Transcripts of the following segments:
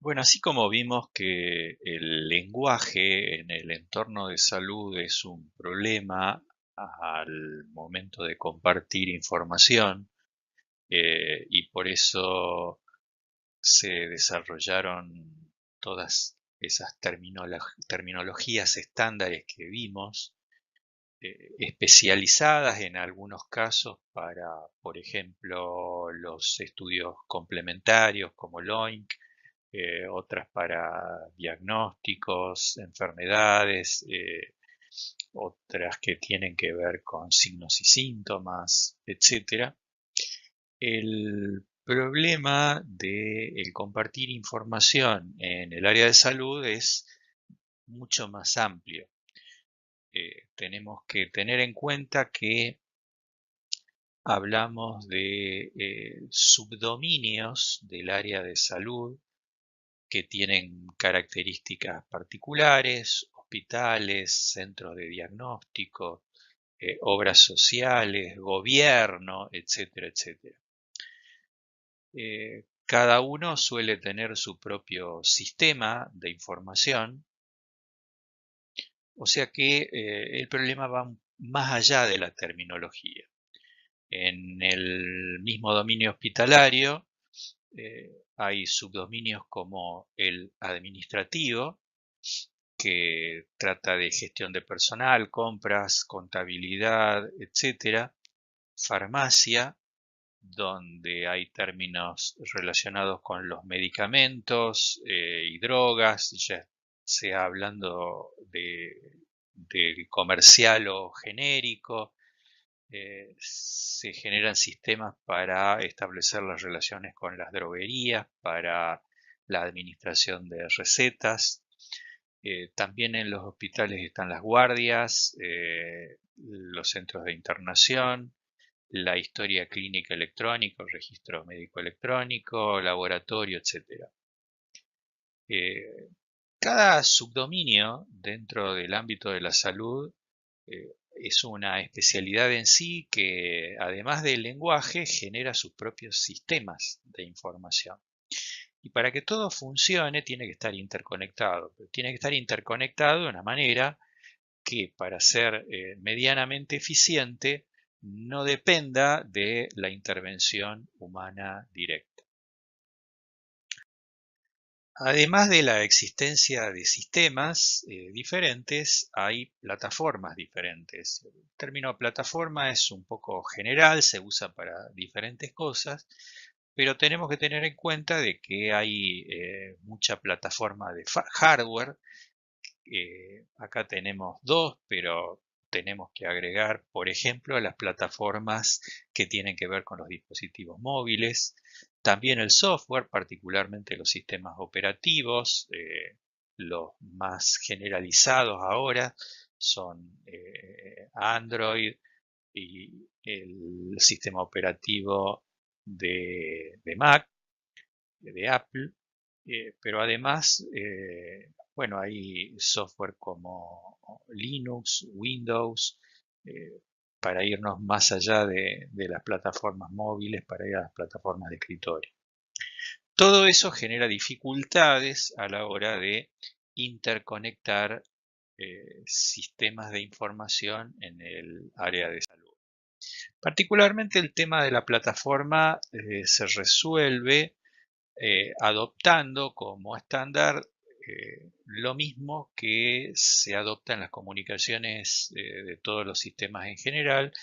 Bueno, así como vimos que el lenguaje en el entorno de salud es un problema al momento de compartir información, y por eso se desarrollaron todas esas terminologías estándares que vimos, especializadas en algunos casos para, por ejemplo, los estudios complementarios como LOINC, otras para diagnósticos, enfermedades, otras que tienen que ver con signos y síntomas, etcétera. El problema de el compartir información en el área de salud es mucho más amplio. Tenemos que tener en cuenta que hablamos de subdominios del área de salud que tienen características particulares, hospitales, centros de diagnóstico, obras sociales, gobierno, etcétera, etcétera. Cada uno suele tener su propio sistema de información, o sea que el problema va más allá de la terminología. En el mismo dominio hospitalario hay subdominios como el administrativo, que trata de gestión de personal, compras, contabilidad, etcétera. Farmacia, donde hay términos relacionados con los medicamentos y drogas, ya sea hablando de comercial o genérico. Se generan sistemas para establecer las relaciones con las droguerías, para la administración de recetas. También en los hospitales están las guardias, los centros de internación, la historia clínica electrónica, registro médico electrónico, laboratorio, etcétera. Eh, Cada subdominio dentro del ámbito de la salud es una especialidad en sí que, además del lenguaje, genera sus propios sistemas de información. Y para que todo funcione tiene que estar interconectado, pero tiene que estar interconectado de una manera que para ser medianamente eficiente no dependa de la intervención humana directa. Además de la existencia de sistemas diferentes, hay plataformas diferentes. El término plataforma es un poco general, se usa para diferentes cosas, pero tenemos que tener en cuenta de que hay mucha plataforma de hardware. Acá tenemos dos, pero tenemos que agregar, por ejemplo, las plataformas que tienen que ver con los dispositivos móviles, también el software, particularmente los sistemas operativos. Los más generalizados ahora son Android y el sistema operativo de Mac, de Apple. Pero además, bueno, hay software como Linux, Windows, eh, para irnos más allá de las plataformas móviles, para ir a las plataformas de escritorio. Todo eso genera dificultades a la hora de interconectar sistemas de información en el área de salud. Particularmente el tema de la plataforma se resuelve adoptando como estándar lo mismo que se adopta en las comunicaciones de todos los sistemas en general,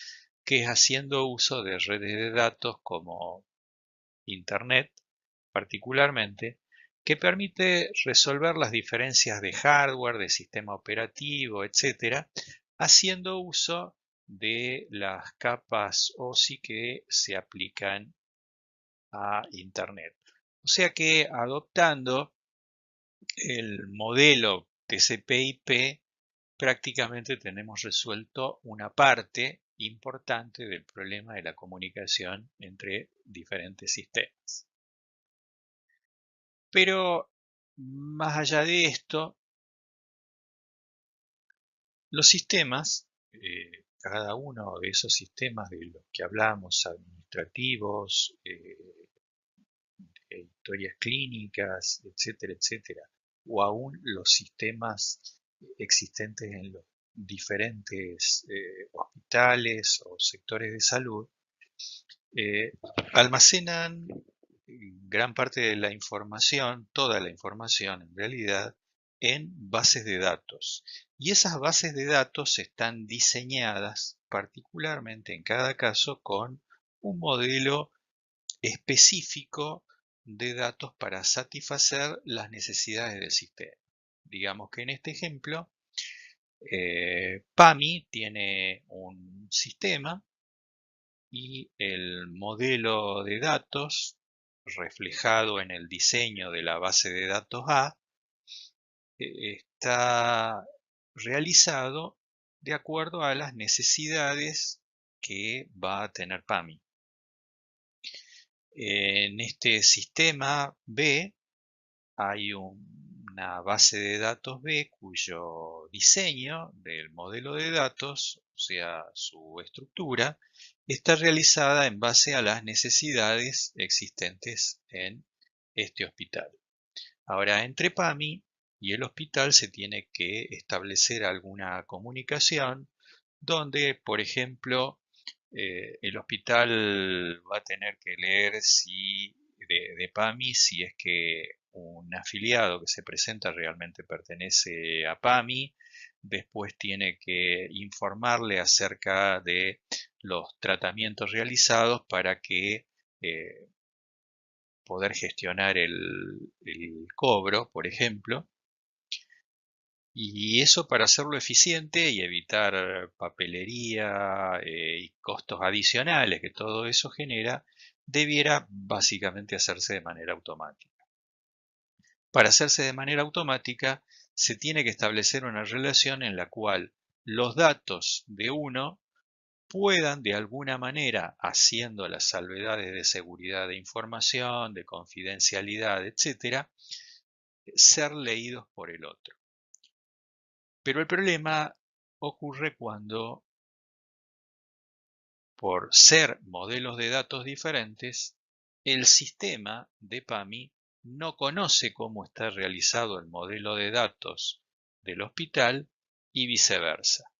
que es haciendo uso de redes de datos como Internet particularmente, que permite resolver las diferencias de hardware, de sistema operativo, etcétera, haciendo uso de las capas OSI que se aplican a Internet. O sea que adoptando el modelo TCP/IP, prácticamente tenemos resuelto una parte importante del problema de la comunicación entre diferentes sistemas. Pero más allá de esto, los sistemas, cada uno de esos sistemas de los que hablamos, administrativos, historias clínicas, etcétera, etcétera, o aún los sistemas existentes en los diferentes hospitales o sectores de salud, almacenan gran parte de la información, toda la información en realidad, en bases de datos. Y esas bases de datos están diseñadas particularmente en cada caso con un modelo específico de datos para satisfacer las necesidades del sistema. Digamos que en este ejemplo, PAMI tiene un sistema y el modelo de datos reflejado en el diseño de la base de datos A está realizado de acuerdo a las necesidades que va a tener PAMI. En este sistema B hay una base de datos B cuyo diseño del modelo de datos, o sea, su estructura, está realizada en base a las necesidades existentes en este hospital. Ahora, entre PAMI y el hospital se tiene que establecer alguna comunicación donde, por ejemplo, el hospital va a tener que leer de PAMI si es que un afiliado que se presenta realmente pertenece a PAMI, después tiene que informarle acerca de los tratamientos realizados para que poder gestionar el cobro, por ejemplo, y eso para hacerlo eficiente y evitar papelería y costos adicionales que todo eso genera, debiera básicamente hacerse de manera automática. Para hacerse de manera automática, se tiene que establecer una relación en la cual los datos de uno puedan de alguna manera, haciendo las salvedades de seguridad de información, de confidencialidad, etcétera, ser leídos por el otro. Pero el problema ocurre cuando, por ser modelos de datos diferentes, el sistema de PAMI no conoce cómo está realizado el modelo de datos del hospital y viceversa.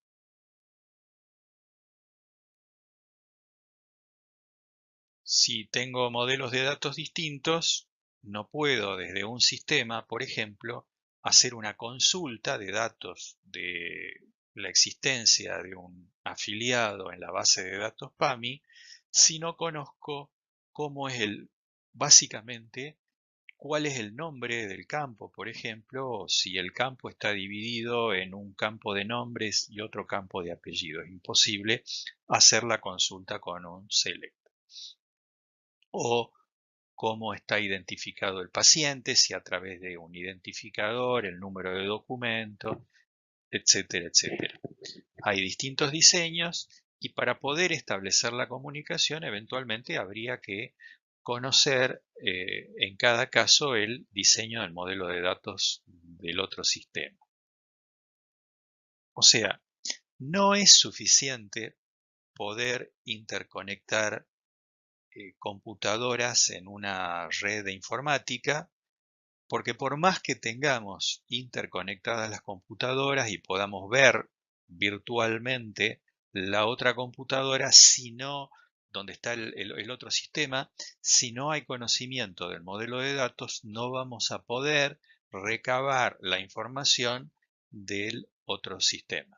Si tengo modelos de datos distintos, no puedo desde un sistema, por ejemplo, hacer una consulta de datos de la existencia de un afiliado en la base de datos PAMI si no conozco cómo es básicamente, cuál es el nombre del campo, por ejemplo, o si el campo está dividido en un campo de nombres y otro campo de apellidos. Es imposible hacer la consulta con un select. O cómo está identificado el paciente, si a través de un identificador, el número de documento, etcétera, etcétera. Hay distintos diseños y para poder establecer la comunicación eventualmente habría que conocer en cada caso el diseño del modelo de datos del otro sistema. O sea, no es suficiente poder interconectar computadoras en una red de informática, porque por más que tengamos interconectadas las computadoras y podamos ver virtualmente la otra computadora, si no, donde está el otro sistema, si no hay conocimiento del modelo de datos, no vamos a poder recabar la información del otro sistema.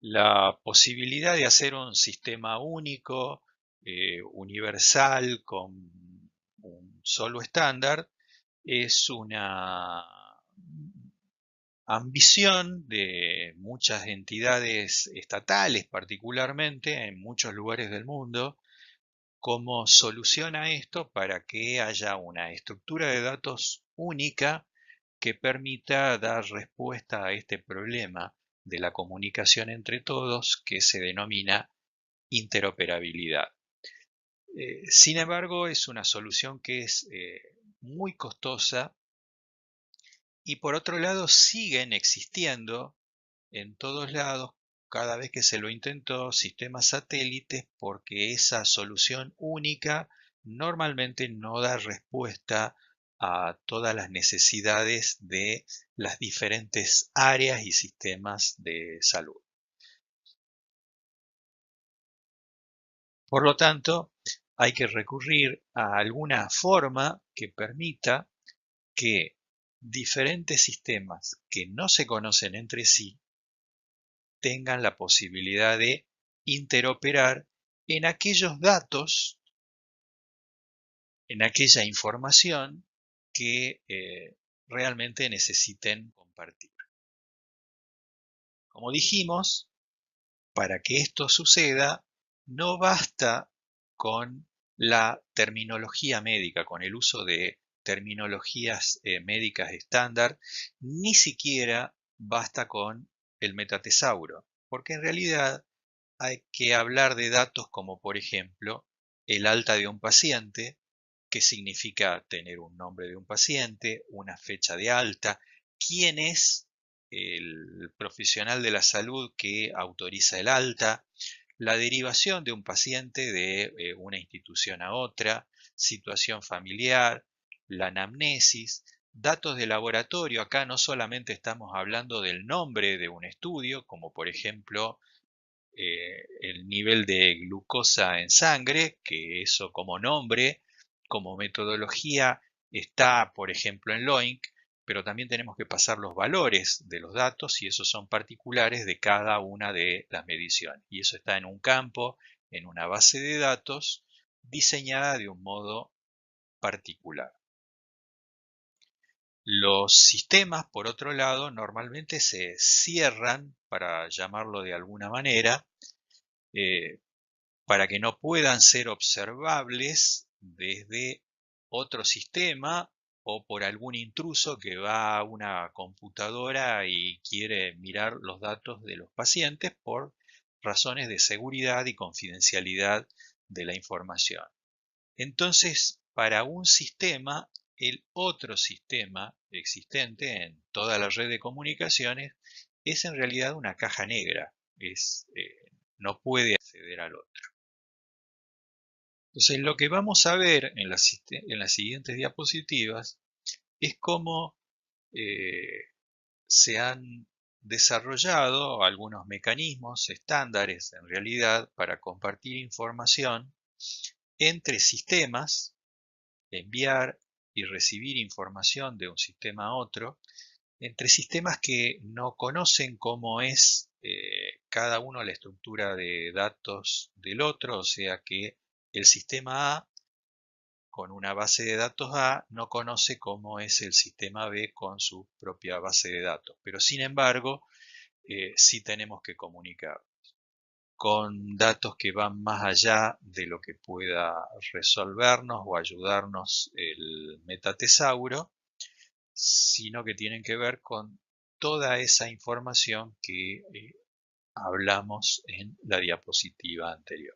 La posibilidad de hacer un sistema único, universal, con un solo estándar, es una ambición de muchas entidades estatales, particularmente en muchos lugares del mundo. ¿Cómo soluciona esto para que haya una estructura de datos única que permita dar respuesta a este problema de la comunicación entre todos que se denomina interoperabilidad? Sin embargo, es una solución que es muy costosa y por otro lado siguen existiendo en todos lados cada vez que se lo intentó, sistemas satélites, porque esa solución única normalmente no da respuesta a todas las necesidades de las diferentes áreas y sistemas de salud. Por lo tanto, hay que recurrir a alguna forma que permita que diferentes sistemas que no se conocen entre sí tengan la posibilidad de interoperar en aquellos datos, en aquella información que realmente necesiten compartir. Como dijimos, para que esto suceda, no basta con la terminología médica, con el uso de terminologías médicas estándar, ni siquiera basta con el metatesauro, porque en realidad hay que hablar de datos como, por ejemplo, el alta de un paciente, que significa tener un nombre de un paciente, una fecha de alta, quién es el profesional de la salud que autoriza el alta, la derivación de un paciente de una institución a otra, situación familiar, la anamnesis, datos de laboratorio. Acá no solamente estamos hablando del nombre de un estudio, como por ejemplo el nivel de glucosa en sangre, que eso como nombre, como metodología, está, por ejemplo, en LOINC, pero también tenemos que pasar los valores de los datos y esos son particulares de cada una de las mediciones. Y eso está en un campo, en una base de datos, diseñada de un modo particular. Los sistemas, por otro lado, normalmente se cierran, para llamarlo de alguna manera, eh, para que no puedan ser observables desde otro sistema o por algún intruso que va a una computadora y quiere mirar los datos de los pacientes por razones de seguridad y confidencialidad de la información. Entonces, para un sistema, el otro sistema existente en toda la red de comunicaciones es en realidad una caja negra, no puede acceder al otro. Entonces, lo que vamos a ver en las siguientes diapositivas es cómo se han desarrollado algunos mecanismos estándares en realidad para compartir información entre sistemas, enviar y recibir información de un sistema a otro, entre sistemas que no conocen cómo es cada uno la estructura de datos del otro, o sea que el sistema A con una base de datos A no conoce cómo es el sistema B con su propia base de datos, pero sin embargo sí tenemos que comunicar con datos que van más allá de lo que pueda resolvernos o ayudarnos el metatesauro, sino que tienen que ver con toda esa información que hablamos en la diapositiva anterior.